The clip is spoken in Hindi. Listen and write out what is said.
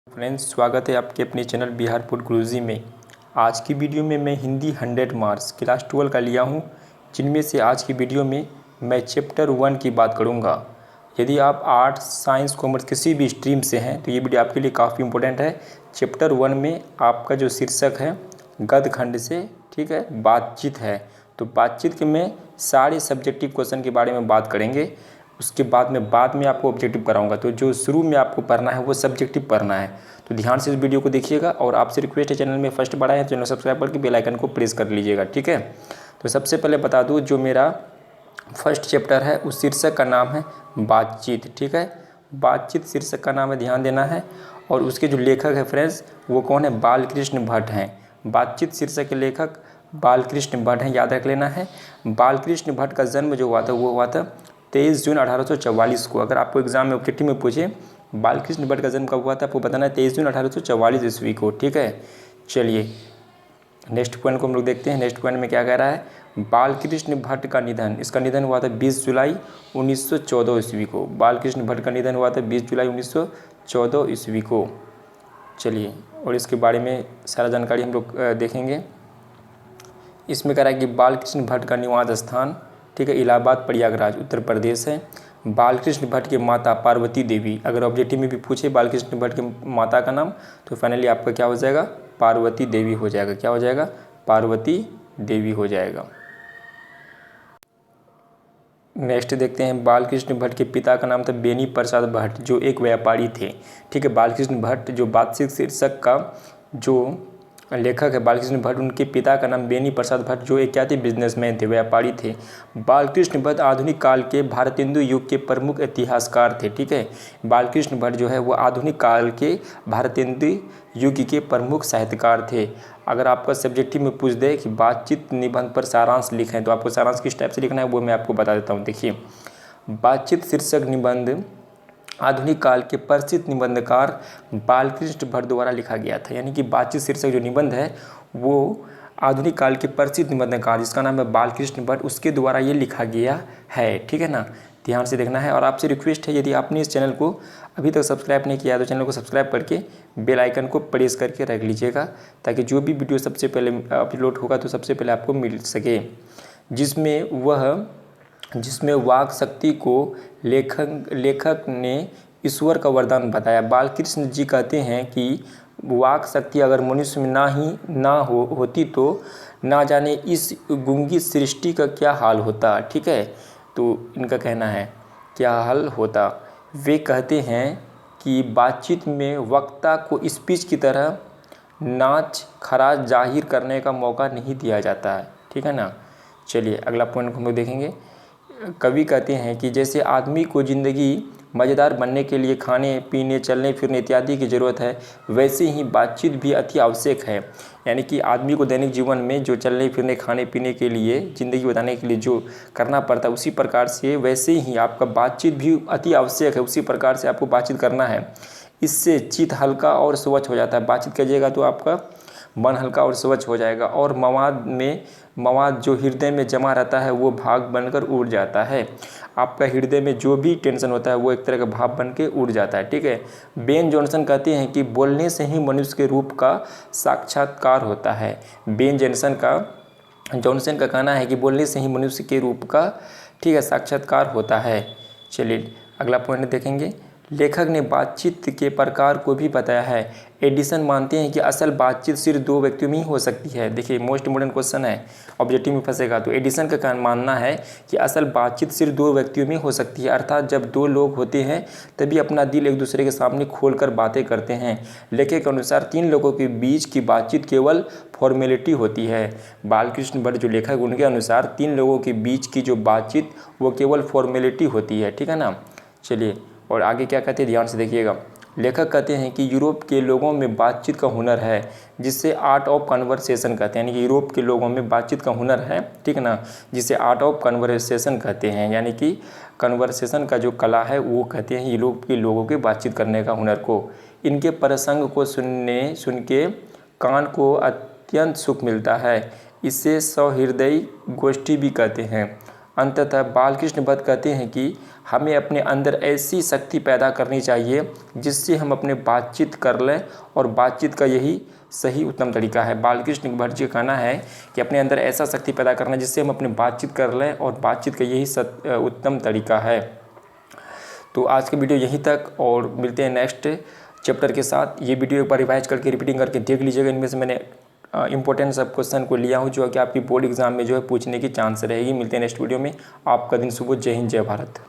फ्रेंड्स, स्वागत है आपके अपने चैनल बिहार फूड गुरुजी में। आज की वीडियो में मैं हिंदी 100 मार्क्स क्लास 12 का लिया हूं, जिनमें से आज की वीडियो में मैं चैप्टर 1 की बात करूंगा। यदि आप आर्ट्स, साइंस, कॉमर्स किसी भी स्ट्रीम से हैं तो ये वीडियो आपके लिए काफ़ी इंपॉर्टेंट है। चैप्टर 1 में आपका जो शीर्षक है गद्य खंड से, ठीक है, बातचीत है। तो बातचीत के में सारे सब्जेक्टिव क्वेश्चन के बारे में बात करेंगे। उसके बाद में आपको ऑब्जेक्टिव कराऊंगा। तो जो शुरू में आपको पढ़ना है वो सब्जेक्टिव पढ़ना है। तो ध्यान से इस वीडियो को देखिएगा और आपसे रिक्वेस्ट है, चैनल में फर्स्ट बार आए हैं चैनल सब्सक्राइब करके बेल आइकन को प्रेस कर लीजिएगा, ठीक है। तो सबसे पहले बता दूं, जो मेरा फर्स्ट चैप्टर है उस शीर्षक का नाम है बातचीत, ठीक है। बातचीत शीर्षक का नाम है, ध्यान देना है। और उसके जो लेखक है फ्रेंड्स, वो कौन है? बालकृष्ण भट्ट हैं। बातचीत शीर्षक के लेखक बालकृष्ण भट्ट हैं, याद रख लेना है। बालकृष्ण भट्ट का जन्म जो हुआ था वो हुआ था 23 जून 1844 को। अगर आपको एग्जाम में ऑब्जेक्टिव में पूछे बालकृष्ण भट्ट का जन्म कब हुआ था, आपको बताना है 23 जून 1844 ईस्वी को, ठीक है। चलिए नेक्स्ट पॉइंट को हम लोग देखते हैं। नेक्स्ट पॉइंट में क्या कह रहा है? बालकृष्ण भट्ट का निधन, इसका निधन हुआ था 20 जुलाई 1914 ईस्वी को। बालकृष्ण भट्ट का निधन हुआ था 20 जुलाई 1914 ईस्वी को। चलिए, और इसके बारे में सारा जानकारी हम लोग देखेंगे। इसमें कह रहा है कि बालकृष्ण भट्ट का निवास स्थान, ठीक है, इलाहाबाद प्रयागराज उत्तर प्रदेश है। बालकृष्ण भट्ट की माता पार्वती देवी, अगर ऑब्जेक्टिव में भी पूछे बालकृष्ण भट्ट की माता का नाम, तो फाइनली आपका क्या हो जाएगा? पार्वती देवी हो जाएगा। क्या हो जाएगा? पार्वती देवी हो जाएगा। नेक्स्ट देखते हैं, बालकृष्ण भट्ट के पिता का नाम था बेनी प्रसाद भट्ट, जो एक व्यापारी थे, ठीक है। बालकृष्ण भट्ट जो बातचीत शीर्षक का जो लेखक है बालकृष्ण भट्ट, उनके पिता का नाम बेनी प्रसाद भट्ट, जो एक क्या थे? बिजनेसमैन थे, व्यापारी थे। बालकृष्ण भट्ट आधुनिक काल के भारतेंदु युग के प्रमुख इतिहासकार थे, ठीक है। बालकृष्ण भट्ट जो है वो आधुनिक काल के भारतेंदु युग के प्रमुख साहित्यकार थे। अगर आपका सब्जेक्टिव में पूछ दे कि बातचीत निबंध पर सारांश लिखें, तो आपको सारांश किस टाइप से लिखना है वो मैं आपको बता देता हूँ। देखिए, बातचीत शीर्षक निबंध आधुनिक काल के प्रसिद्ध निबंधकार बालकृष्ण भट्ट द्वारा लिखा गया था। यानी कि बातचीत शीर्षक जो निबंध है वो आधुनिक काल के प्रसिद्ध निबंधकार, जिसका नाम है बालकृष्ण भट्ट, उसके द्वारा ये लिखा गया है, ठीक है ना। ध्यान से देखना है। और आपसे रिक्वेस्ट है, यदि आपने इस चैनल को अभी तक सब्सक्राइब नहीं किया तो चैनल को सब्सक्राइब करके बेल आइकन को प्रेस करके रख लीजिएगा, ताकि जो भी वीडियो सबसे पहले अपलोड होगा तो सबसे पहले आपको मिल सके। जिसमें वाक शक्ति को लेखक ने ईश्वर का वरदान बताया। बालकृष्ण जी कहते हैं कि वाक शक्ति अगर मनुष्य में होती तो ना जाने इस गूंगी सृष्टि का क्या हाल होता, ठीक है। तो इनका कहना है क्या हाल होता। वे कहते हैं कि बातचीत में वक्ता को स्पीच की तरह नाच खराज जाहिर करने का मौका नहीं दिया जाता है, ठीक है ना। चलिए अगला पॉइंट को हम लोग देखेंगे। कवि कहते हैं कि जैसे आदमी को ज़िंदगी मज़ेदार बनने के लिए खाने पीने चलने फिरने इत्यादि की ज़रूरत है, वैसे ही बातचीत भी अति आवश्यक है। यानी कि आदमी को दैनिक जीवन में जो चलने फिरने खाने पीने के लिए ज़िंदगी बताने के लिए जो करना पड़ता है, उसी प्रकार से वैसे ही आपका बातचीत भी अति आवश्यक है। उसी प्रकार से आपको बातचीत करना है। इससे चित्त हल्का और स्वच्छ हो जाता है। बातचीत कीजिएगा तो आपका मन हल्का और स्वच्छ हो जाएगा, और मवाद जो हृदय में जमा रहता है वो भाग बनकर उड़ जाता है। आपका हृदय में जो भी टेंशन होता है वो एक तरह का भाव बन के उड़ जाता है, ठीक है। बेन जॉनसन कहते हैं कि बोलने से ही मनुष्य के रूप का साक्षात्कार होता है। बेन जॉनसन का कहना है कि बोलने से ही मनुष्य के रूप का, ठीक है, साक्षात्कार होता है। चलिए अगला पॉइंट देखेंगे। लेखक ने बातचीत के प्रकार को भी बताया है। एडिसन मानते हैं कि असल बातचीत सिर्फ दो व्यक्तियों में ही हो सकती है। देखिए मोस्ट इम्पोर्टेंट क्वेश्चन है, ऑब्जेक्टिव में फंसेगा। तो एडिसन का मानना है कि असल बातचीत सिर्फ दो व्यक्तियों में हो सकती है, अर्थात जब दो लोग होते हैं तभी अपना दिल एक दूसरे के सामने खोलकर बातें करते हैं। लेखक के अनुसार तीन लोगों के बीच की बातचीत केवल फॉर्मेलिटी होती है। बालकृष्ण भट्ट जो लेखक, उनके अनुसार तीन लोगों के बीच की जो बातचीत वो केवल फॉर्मेलिटी होती है, ठीक है ना। चलिए और आगे क्या कहते हैं, ध्यान से देखिएगा। लेखक कहते हैं कि यूरोप के लोगों में बातचीत का हुनर है, जिसे आर्ट ऑफ कन्वर्सेशन कहते हैं। यानी कि यूरोप के लोगों में बातचीत का हुनर है, ठीक है ना, जिसे आर्ट ऑफ कन्वर्सेशन कहते हैं। यानी कि कन्वर्सेशन का जो कला है वो कहते हैं यूरोप के लोगों के बातचीत करने का हुनर को। इनके प्रसंग को सुन के कान को अत्यंत सुख मिलता है। इसे सहृदयी गोष्ठी भी कहते हैं। अंततः बालकृष्ण भट्ट कहते हैं कि हमें अपने अंदर ऐसी शक्ति पैदा करनी चाहिए जिससे हम अपने बातचीत कर लें, और बातचीत का यही सही उत्तम तरीका है। बालकृष्ण भट्ट जी का कहना है कि अपने अंदर ऐसा शक्ति पैदा करना जिससे हम अपनी बातचीत कर लें, और बातचीत का यही उत्तम तरीका है। तो आज की वीडियो यहीं तक, और मिलते हैं नेक्स्ट चैप्टर के साथ। ये वीडियो एक बार रिवाइज करके रिपीटिंग करके देख लीजिएगा। इनमें से मैंने इंपॉर्टेंट सब क्वेश्चन को लिया हूँ जो कि आपकी बोर्ड एग्जाम में जो है पूछने की चांस रहेगी। मिलते हैं नेक्स्ट वीडियो में। आपका दिन शुभ हो। जय हिंद, जय भारत।